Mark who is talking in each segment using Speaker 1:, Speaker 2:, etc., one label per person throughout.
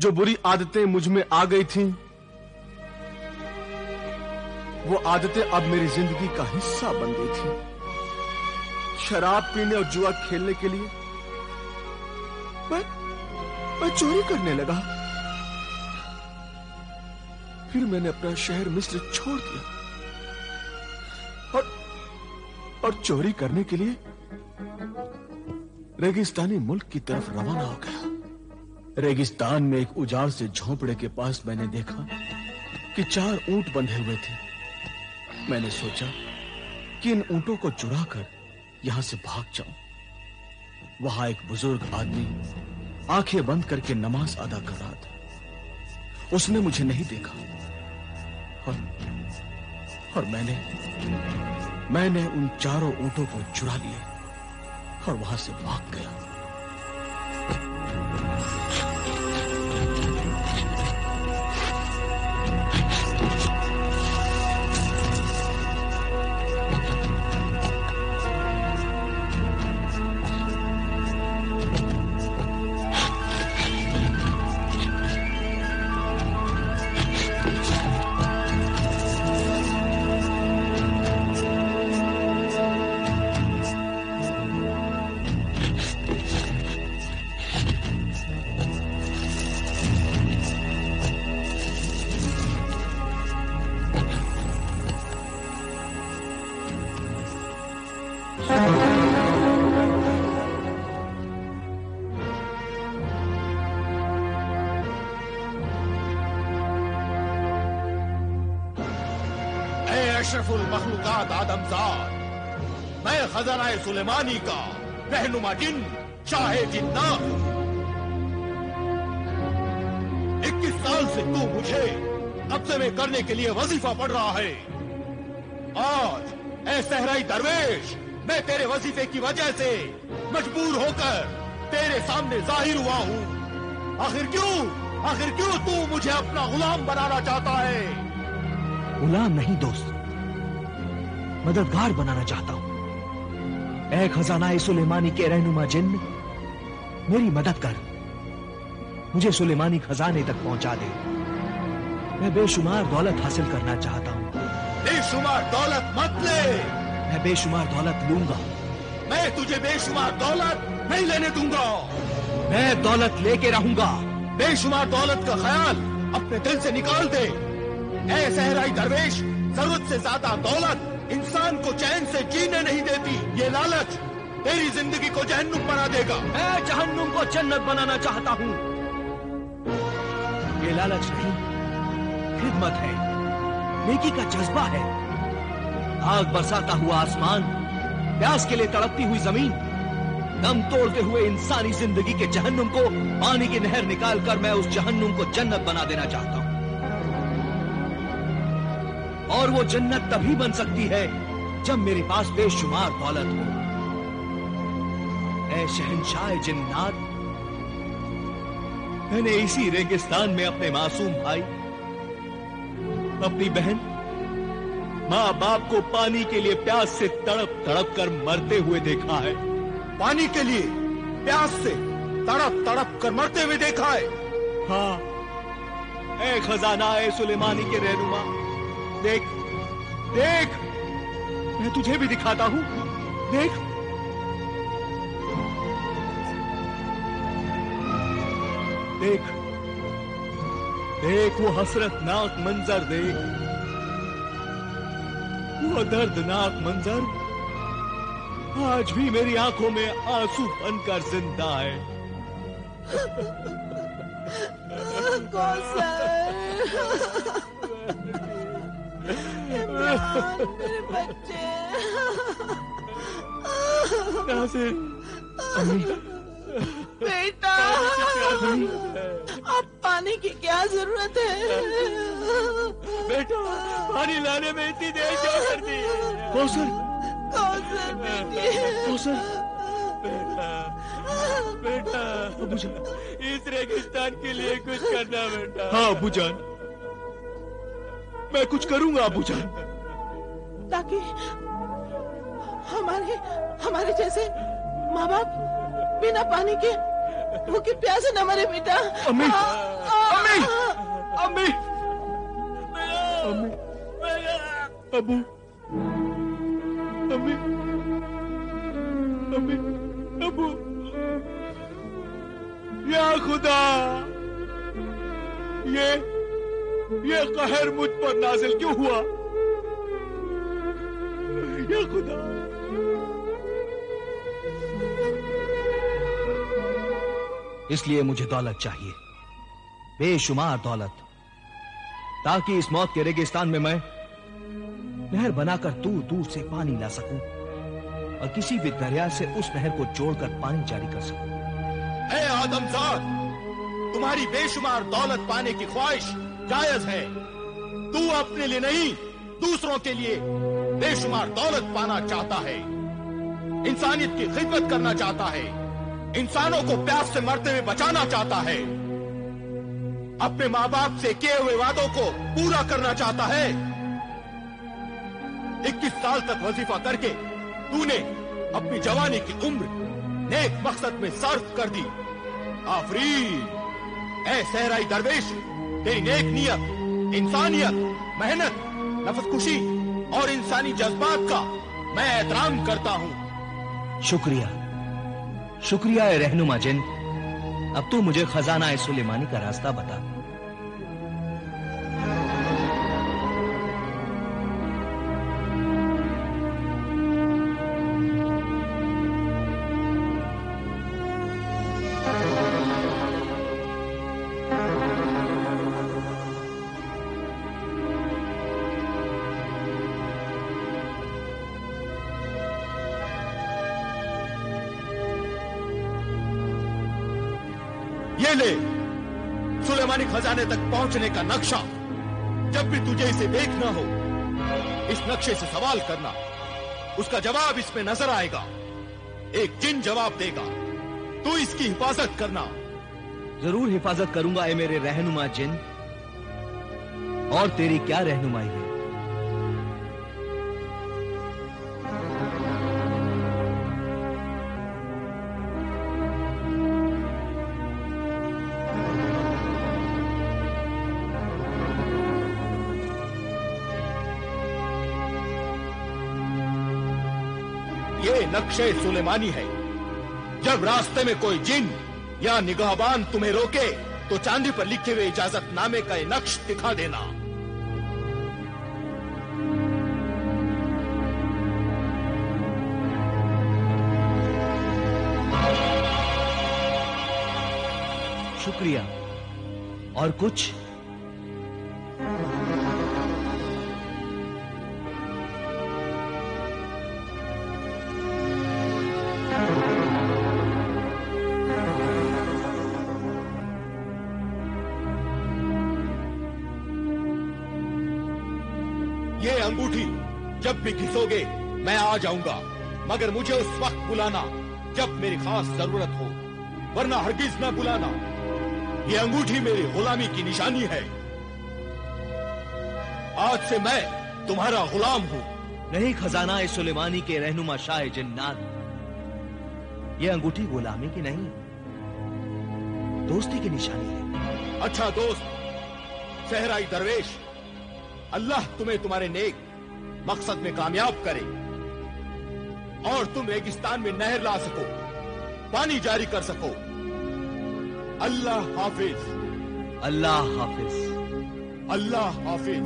Speaker 1: जो बुरी आदतें मुझ में आ गई थीं, वो आदतें अब मेरी जिंदगी का हिस्सा बन गई थी। शराब पीने और जुआ खेलने के लिए मैं चोरी करने लगा। फिर मैंने अपना शहर मिस्र छोड़ दिया और चोरी करने के लिए रेगिस्तानी मुल्क की तरफ रवाना हो गया। रेगिस्तान में एक उजाड़ से झोंपड़े के पास मैंने देखा कि 4 ऊंट बंधे हुए थे। मैंने सोचा कि इन ऊंटों को चुराकर यहां से भाग जाऊं। वहां एक बुजुर्ग आदमी आंखें बंद करके नमाज अदा कर रहा था। उसने मुझे नहीं देखा और मैंने उन 4 ऊंटों को चुरा लिया और वहां से भाग गया।
Speaker 2: अशरफुल मखलूकात आदमजाद, मैं खजाना सुलेमानी का रहनुमा जिन शाहे जिन्नात। 21 साल से तू मुझे कब्जे में करने के लिए वजीफा पढ़ रहा है। आज ऐ सहराई दरवेश, मैं तेरे वजीफे की वजह से मजबूर होकर तेरे सामने जाहिर हुआ हूँ। आखिर क्यों तू मुझे अपना गुलाम बनाना चाहता है?
Speaker 3: गुलाम नहीं दोस्त, मददगार बनाना चाहता हूं। ऐ खजाना सुलेमानी के रहनुमा जिन, मेरी मदद कर, मुझे सुलेमानी खजाने तक पहुंचा दे। मैं बेशुमार दौलत हासिल करना चाहता हूं।
Speaker 2: बेशुमार दौलत मत ले।
Speaker 3: मैं बेशुमार दौलत लूंगा।
Speaker 2: मैं तुझे बेशुमार दौलत नहीं लेने दूंगा।
Speaker 3: मैं दौलत लेके रहूंगा।
Speaker 2: बेशुमार दौलत का ख्याल अपने दिल से निकाल दे। ऐ सहराई दरवेश, जरूरत से ज्यादा दौलत इंसान को चैन से जीने नहीं देती। ये लालच तेरी जिंदगी को जहन्नुम बना देगा।
Speaker 3: मैं जहन्नुम को जन्नत बनाना चाहता हूं। ये लालच नहीं, खिदमत है, नेकी का जज्बा है। आग बरसाता हुआ आसमान, प्यास के लिए तड़पती हुई जमीन, दम तोड़ते हुए इंसानी जिंदगी के जहन्नुम को पानी की नहर निकालकर मैं उस जहन्नुम को जन्नत बना देना चाहता हूं। और वो जन्नत तभी बन सकती है जब मेरे पास बेशुमार दौलत हो। ऐ शहंशाह जिन्नात, मैंने इसी रेगिस्तान में अपने मासूम भाई, अपनी बहन, माँ बाप को पानी के लिए प्यास से तड़प तड़प कर मरते हुए देखा है।
Speaker 2: पानी के लिए प्यास से तड़प तड़प कर मरते हुए देखा है।
Speaker 3: हाँ, ऐ खजाना सुलेमानी के रहनुमा, देख देख, मैं तुझे भी दिखाता हूं। देख, देख, देख वो हसरतनाक मंजर, देख वो दर्दनाक मंजर आज भी मेरी आंखों में आंसू बनकर जिंदा है।
Speaker 4: मेरे बच्चे। बेटा, अब पानी की क्या जरूरत है?
Speaker 3: बेटा, पानी लाने में इतनी देर क्यों कर दी? कौसर,
Speaker 4: बेटी,
Speaker 3: कौसर, बेटा, अबूजान, इस रेगिस्तान के लिए कुछ करना बेटा। हाँ अबूजान, मैं कुछ करूंगा अबूजान,
Speaker 4: ताकि हमारे जैसे माँ बाप बिना पानी के भूखे प्यासे न मरे बेटा।
Speaker 3: अम्मी,
Speaker 1: अबू, अम्मी, अम्मी, अबू, या खुदा, ये कहर मुझ पर नाजिल क्यों हुआ? या खुदा।
Speaker 3: इसलिए मुझे दौलत चाहिए, बेशुमार दौलत, ताकि इस मौत के रेगिस्तान में मैं नहर बनाकर दूर दूर से पानी ला सकूं और किसी भी दरिया से उस नहर को जोड़कर पानी जारी कर सकूं।
Speaker 2: ऐ आदमजाद, तुम्हारी बेशुमार दौलत पाने की ख्वाहिश जायज है। तू अपने लिए नहीं, दूसरों के लिए बेशुमार दौलत पाना चाहता है, इंसानियत की खिदमत करना चाहता है, इंसानों को प्यास से मरते हुए बचाना चाहता है, अपने माँ बाप से किए हुए वादों को पूरा करना चाहता है। 21 साल तक वजीफा करके तूने अपनी जवानी की उम्र नेक मकसद में सर्फ कर दी। आफरीन, ऐ सहराई दरवेश, तेरी नेक नियत, इंसानियत, मेहनत, नफसकुशी और इंसानी जज्बात का मैं एहतराम करता हूँ।
Speaker 3: शुक्रिया, शुक्रिया ए रहनुमा जिन। अब तू मुझे खजाना ए सुलेमानी का रास्ता बता।
Speaker 2: ये ले सुलेमानी खजाने तक पहुंचने का नक्शा। जब भी तुझे इसे देखना हो, इस नक्शे से सवाल करना, उसका जवाब इसमें नजर आएगा। एक जिन जवाब देगा, तू इसकी हिफाजत करना।
Speaker 3: जरूर हिफाजत करूंगा ए मेरे रहनुमा जिन। और तेरी क्या रहनुमाई है?
Speaker 2: ये नक्शे सुलेमानी है। जब रास्ते में कोई जिन या निगाहबान तुम्हें रोके तो चांदी पर लिखे हुए इजाजतनामे का ये नक्श दिखा देना।
Speaker 3: शुक्रिया। और कुछ?
Speaker 2: ये अंगूठी जब भी घिसोगे मैं आ जाऊंगा, मगर मुझे उस वक्त बुलाना जब मेरी खास जरूरत हो, वरना हरगिज न बुलाना। ये अंगूठी मेरी गुलामी की निशानी है। आज से मैं तुम्हारा गुलाम हूँ।
Speaker 3: नहीं खजाना ए सुलेमानी के रहनुमा शाह जिन्नात, ये अंगूठी गुलामी की नहीं, दोस्ती की निशानी है।
Speaker 2: अच्छा दोस्त सहराई दरवेश, अल्लाह तुम्हें तुम्हारे नेक मकसद में कामयाब करे और तुम रेगिस्तान में नहर ला सको, पानी जारी कर सको। अल्लाह हाफिज।
Speaker 3: अल्लाह हाफिज।
Speaker 2: अल्लाह हाफिज।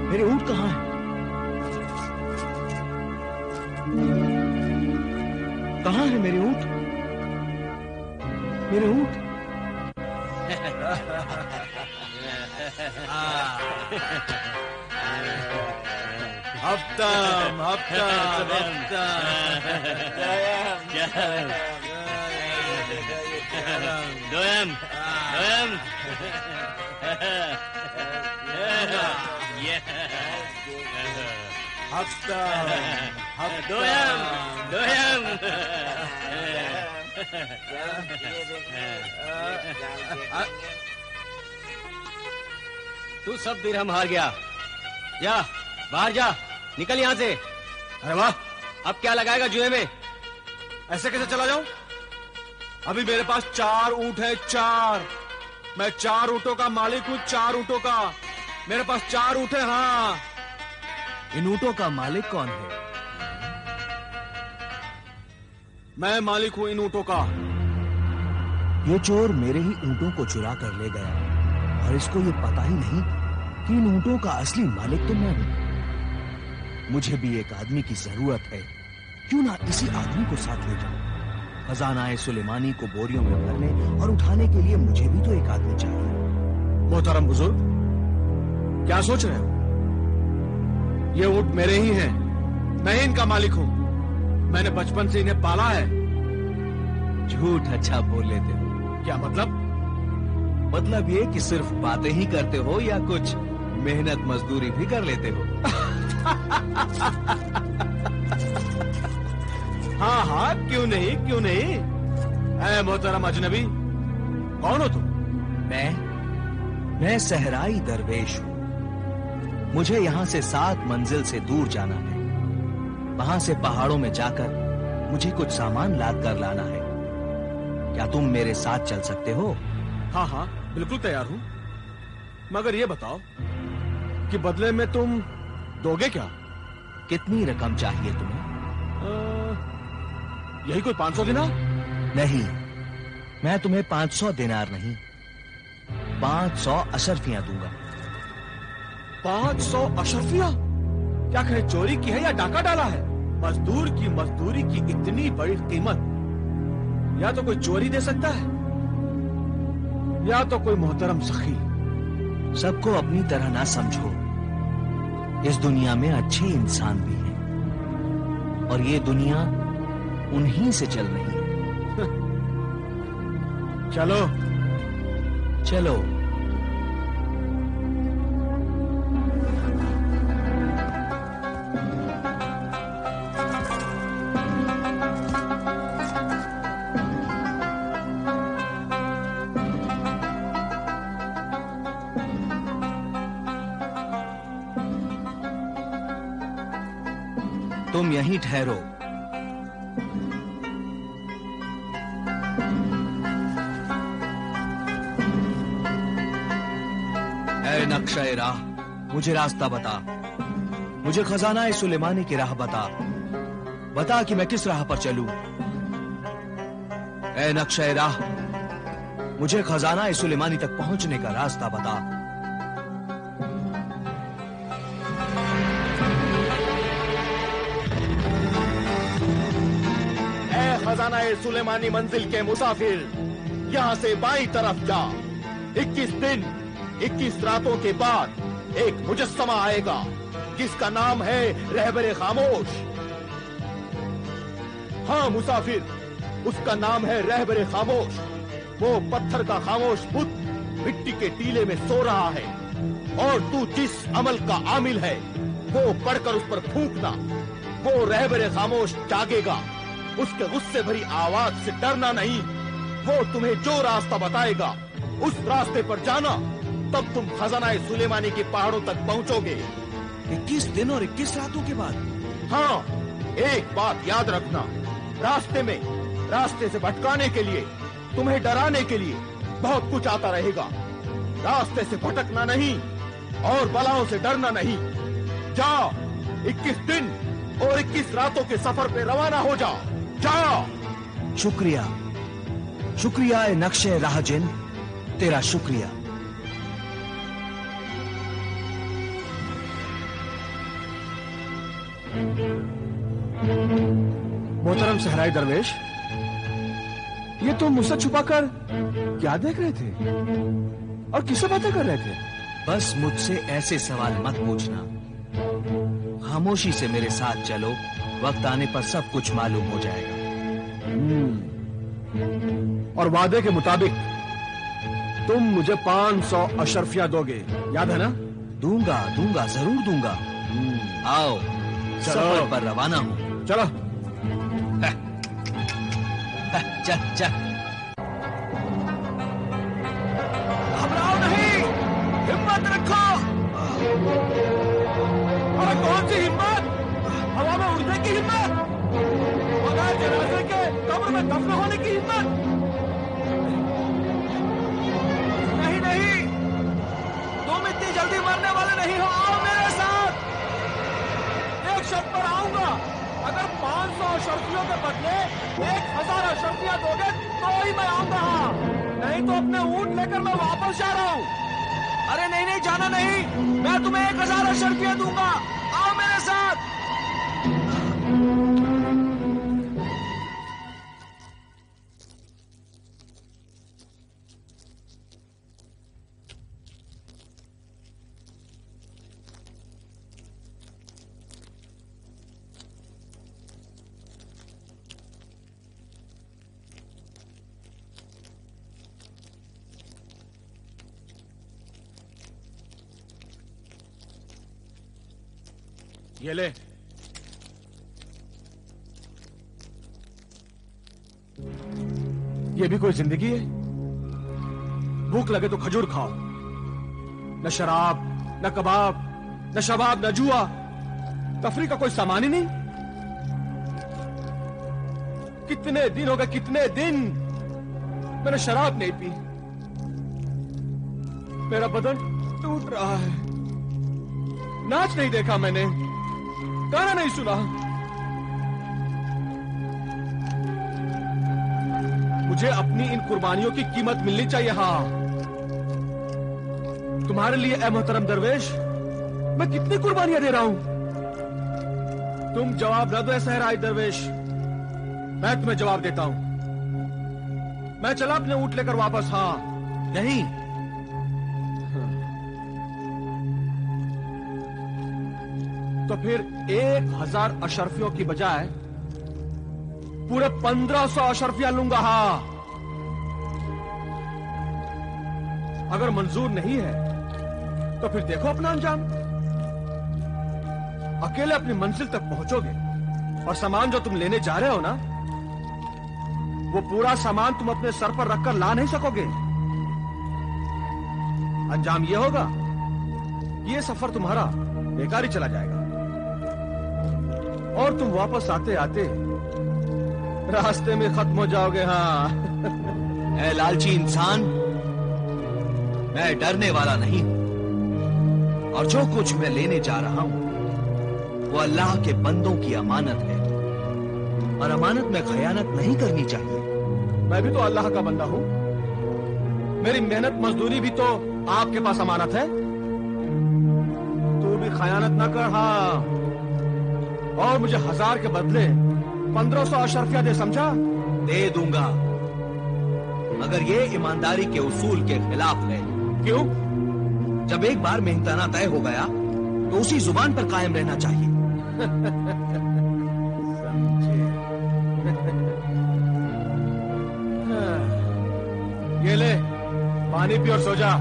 Speaker 3: मेरे ऊंट कहाँ है? कहाँ है मेरे ऊंट? मेरे ऊंट?
Speaker 1: हफ्तम हफ्तम
Speaker 5: दोयम दोयम
Speaker 1: हफ्तम
Speaker 5: दोयम दोयम तू सब दिरहम हार गया। जा बाहर जा, निकल यहां से।
Speaker 3: अरे वाह, अब क्या लगाएगा जुए में?
Speaker 1: ऐसे कैसे चला जाऊं? अभी मेरे पास 4 ऊंट है, 4। मैं 4 ऊंटों का मालिक हूं, 4 ऊंटों का। मेरे पास 4 ऊंट है। हाँ।
Speaker 3: इन ऊंटों का मालिक कौन है?
Speaker 1: मैं मालिक हूं इन ऊंटों का।
Speaker 3: ये चोर मेरे ही ऊंटों को चुरा कर ले गया और इसको ये पता ही नहीं कि इन ऊंटों का असली मालिक तो मैं हूं। मुझे भी एक आदमी की जरूरत है, क्यों ना इसी आदमी को साथ ले जाऊं। खजाना सुलेमानी को बोरियों में भरने और उठाने के लिए मुझे भी तो एक आदमी चाहिए।
Speaker 1: मोहतरम बुजुर्ग, क्या सोच रहे हो? ये ऊंट मेरे ही हैं, मैं ही इनका मालिक हूं। मैंने बचपन से इन्हें पाला है।
Speaker 3: झूठ अच्छा बोल लेते हो।
Speaker 1: क्या मतलब?
Speaker 3: मतलब ये कि सिर्फ बातें ही करते हो या कुछ मेहनत मजदूरी भी कर लेते हो?
Speaker 1: हाँ हाँ, क्यों नहीं, क्यों नहीं। ऐ मोहतरम अजनबी, कौन हो तुम?
Speaker 3: मैं सहराई दरवेश हूं। मुझे यहां से 7 मंजिल से दूर जाना है। वहां से पहाड़ों में जाकर मुझे कुछ सामान लाद कर लाना है। क्या तुम मेरे साथ चल सकते हो?
Speaker 1: हाँ हाँ, बिल्कुल तैयार हूं। मगर ये बताओ कि बदले में तुम दोगे क्या?
Speaker 3: कितनी रकम चाहिए तुम्हें?
Speaker 1: यही कोई 500 दिनार?
Speaker 3: नहीं, मैं तुम्हें 500 दिनार नहीं, 500 अशरफियां दूंगा।
Speaker 1: 500 अशरफिया? क्या कहे, चोरी की है या डाका डाला है? मजदूर की मजदूरी की इतनी बड़ी कीमत या तो कोई चोरी दे सकता है या तो कोई मोहतरम सखी।
Speaker 3: सबको अपनी तरह ना समझो। इस दुनिया में अच्छे इंसान भी हैं और ये दुनिया उन्हीं से चल रही है।
Speaker 1: चलो
Speaker 3: चलो। तुम यहीं ठहरो। ऐ नक्शे राह, मुझे रास्ता बता। मुझे खजाना सुलेमानी की राह बता। बता कि मैं किस राह पर चलूं। ऐ नक्शे राह, मुझे खजाना सुलेमानी तक पहुंचने का रास्ता बता।
Speaker 2: खजाना सुलेमानी मंजिल के मुसाफिर, यहाँ से बाईं तरफ जा। 21 दिन 21 रातों के बाद एक मुजस्समा आएगा जिसका नाम है रहबरे खामोश। हाँ मुसाफिर, उसका नाम है रहबरे खामोश। वो पत्थर का खामोश बुत मिट्टी के टीले में सो रहा है और तू जिस अमल का आमिल है वो पढ़कर उस पर फूंकना। वो रहबरे खामोश जागेगा। उसके गुस्से भरी आवाज से डरना नहीं। वो तुम्हें जो रास्ता बताएगा उस रास्ते पर जाना, तब तुम खजाना सुलेमानी के पहाड़ों तक पहुंचोगे।
Speaker 3: 21 दिन और 21 रातों के बाद?
Speaker 2: हाँ, एक बात याद रखना, रास्ते से भटकाने के लिए, तुम्हें डराने के लिए बहुत कुछ आता रहेगा। रास्ते से भटकना नहीं और बलाओं से डरना नहीं। जा, 21 दिन और 21 रातों के सफर पे रवाना हो जा। जा।
Speaker 3: शुक्रिया, शुक्रिया ए नक्शे राहजिन, तेरा शुक्रिया।
Speaker 1: मोहतरम सहराई दरवेश, ये तुम मुझसे छुपाकर क्या देख रहे थे और किससे बातें कर रहे थे?
Speaker 3: बस मुझसे ऐसे सवाल मत पूछना। खामोशी से मेरे साथ चलो, वक्त आने पर सब कुछ मालूम हो जाएगा।
Speaker 1: और वादे के मुताबिक तुम मुझे 500 अशरफियां दोगे, याद है ना?
Speaker 3: दूंगा, दूंगा, जरूर दूंगा। आओ, सफर पर रवाना हूं।
Speaker 1: चलो।
Speaker 3: चल चल।
Speaker 1: घबराओ नहीं, हिम्मत रखो। अरे कौन सी हिम्मत? हवा में उड़ते की हिम्मत, बगैर जनाजे के कब्र में दफन होने की हिम्मत। नहीं नहीं, तुम इतनी जल्दी मरने वाले नहीं हो, आओ मेरे साथ। एक शर्त पर आऊंगा, अगर 500 अशर्फियों के बदले 1000 अशर्फियां दोगे तो ही मैं आऊंगा, नहीं तो अपने ऊंट लेकर मैं वापस जा रहा हूं। अरे नहीं नहीं, जाना नहीं, मैं तुम्हें 1000 अशर्फियां दूंगा, आओ मेरे साथ। ये ले, ये भी कोई जिंदगी है? भूख लगे तो खजूर खाओ, न शराब, न कबाब, न शबाब, न जुआ, तफरी का कोई सामान ही नहीं। कितने दिन हो गए, कितने दिन मैंने शराब नहीं पी। मेरा बदन टूट रहा है, नाच नहीं देखा मैंने, गाना नहीं सुना। मुझे अपनी इन कुर्बानियों की कीमत मिलनी चाहिए। हाँ, तुम्हारे लिए ए मोहतरम दरवेश, मैं कितनी कुर्बानियां दे रहा हूं। तुम जवाब न दो ए सहराई दरवेश, मैं तुम्हें जवाब देता हूं। मैं चला अपने ऊंट लेकर वापस। हाँ
Speaker 3: नहीं,
Speaker 1: तो फिर 1000 अशर्फियों की बजाय पूरे 1500 अशर्फियां लूंगा। हाँ, अगर मंजूर नहीं है तो फिर देखो अपना अंजाम। अकेले अपनी मंजिल तक पहुंचोगे और सामान जो तुम लेने जा रहे हो ना, वो पूरा सामान तुम अपने सर पर रखकर ला नहीं सकोगे। अंजाम यह होगा कि ये सफर तुम्हारा बेकार ही चला जाएगा और तुम वापस आते आते रास्ते में खत्म हो जाओगे। हाँ
Speaker 3: ऐ लालची इंसान, मैं डरने वाला नहीं हूं और जो कुछ मैं लेने जा रहा हूं वो अल्लाह के बंदों की अमानत है और अमानत में खयानत नहीं करनी चाहिए।
Speaker 1: मैं भी तो अल्लाह का बंदा हूं, मेरी मेहनत मजदूरी भी तो आपके पास अमानत है। तू भी खयानत ना कर। हाँ, और मुझे 1000 के बदले 1500 अशर्फिया दे, समझा?
Speaker 3: दे दूंगा, मगर ये ईमानदारी के उसूल के खिलाफ है।
Speaker 1: क्यों?
Speaker 3: जब एक बार मेहनताना तय हो गया तो उसी जुबान पर कायम रहना चाहिए।
Speaker 1: समझे? ये ले, पानी पी और सो जा।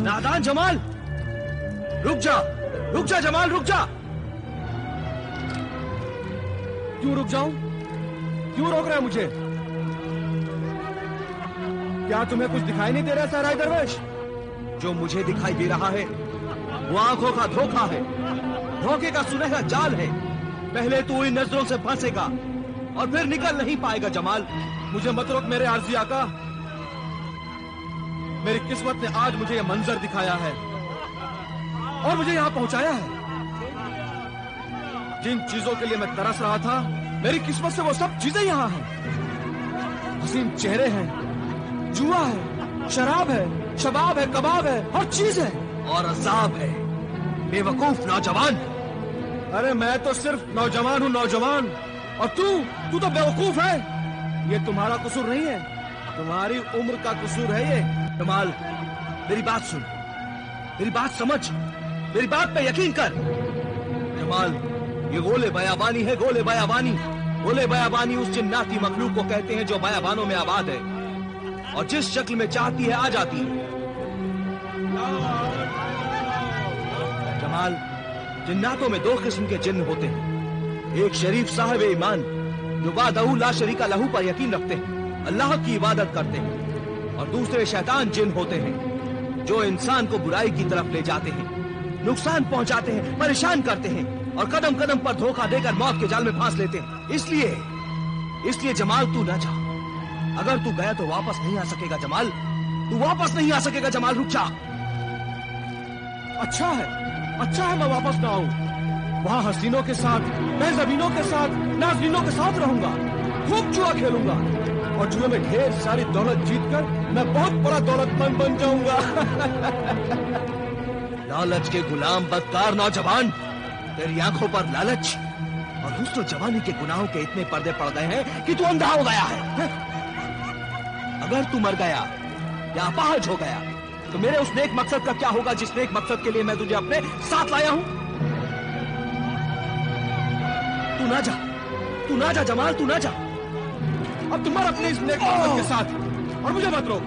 Speaker 1: नादान जमाल, रुक जा जमाल, रुक जा। क्यों रुक जाऊं? क्यों रोक रहा है मुझे? क्या तुम्हें कुछ दिखाई नहीं दे रहा सहराई दरवेश?
Speaker 3: जो मुझे दिखाई दे रहा है वो आंखों का धोखा है, धोखे का सुनहरा जाल है। पहले तू इन नजरों से फंसेगा और फिर निकल नहीं पाएगा। जमाल,
Speaker 1: मुझे मत रोक मेरे आरज़ी आका। मेरी किस्मत ने आज मुझे यह मंजर दिखाया है और मुझे यहां पहुंचाया है। जिन चीजों के लिए मैं तरस रहा था, मेरी किस्मत से वो सब चीजें यहां हैं। हसीन चेहरे हैं, जुआ है, शराब है, शबाब है, कबाब है, हर चीज है।
Speaker 3: और अजाब है। बेवकूफ नौजवान।
Speaker 1: अरे मैं तो सिर्फ नौजवान हूँ, नौजवान। और तू तो बेवकूफ है। ये तुम्हारा कसूर नहीं है, तुम्हारी उम्र का कसूर है ये।
Speaker 3: जमाल, मेरी बात सुन, मेरी बात समझ, मेरी बात पे यकीन कर। जमाल, ये गोले बयाबानी है, गोले बयाबानी। गोले बयाबानी उस जिन्नाती मखलूक को कहते हैं जो बयाबानों में आबाद है और जिस शक्ल में चाहती है आ जाती है। जमाल, जिन्नातों में दो किस्म के जिन्न होते हैं। एक शरीफ साहिब ईमान जो वादहू ला शरीका लहू पर यकीन रखते हैं, अल्लाह की इबादत करते हैं। और दूसरे शैतान जिन्न होते हैं जो इंसान को बुराई की तरफ ले जाते हैं, नुकसान पहुंचाते हैं, परेशान करते हैं और कदम कदम पर धोखा देकर मौत के जाल में फांस लेते हैं। इसलिए जमाल, तू ना जा। अगर तू गया तो वापस नहीं आ सकेगा जमाल, तू वापस नहीं आ सकेगा जमाल, रुक जा।
Speaker 1: अच्छा है मैं वापस ना आऊं। वहां हसीनों के साथ, बेज़मीनों के साथ, नाज़नीनों के साथ रहूंगा, खूब जुआ खेलूंगा और जुए में ढेर सारी दौलत जीतकर मैं बहुत बड़ा दौलतमंद बन जाऊंगा।
Speaker 3: लालच के गुलाम बदकार नौजवान, तेरी आंखों पर लालच और हुस्न जवानी के गुनाहों के इतने पर्दे पड़ गए हैं कि तू अंधा हो गया है। अगर तू मर गया या अपाहज हो गया तो मेरे उस नेक मकसद का क्या होगा जिस नेक मकसद के लिए मैं तुझे अपने साथ लाया हूं? तू ना जा जमाल, तू ना जा।
Speaker 1: अब तुम अपने इस नेक मकसद के साथ और मुझे मत रोक।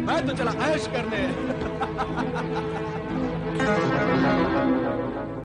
Speaker 1: मैं तो चला ऐश करने।